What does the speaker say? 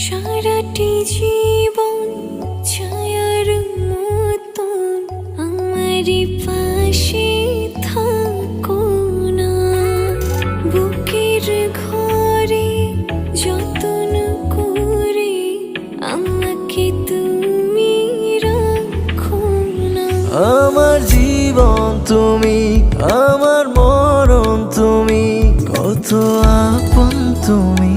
সারাটি জীবন ছায়ার মতন আমারই পাশে থাকো না, বুকের ঘরে যতন করে আমাকে তুমি রাখো না। আমার জীবন তুমি, আমার মরণ তুমি, কত আপন তুমি।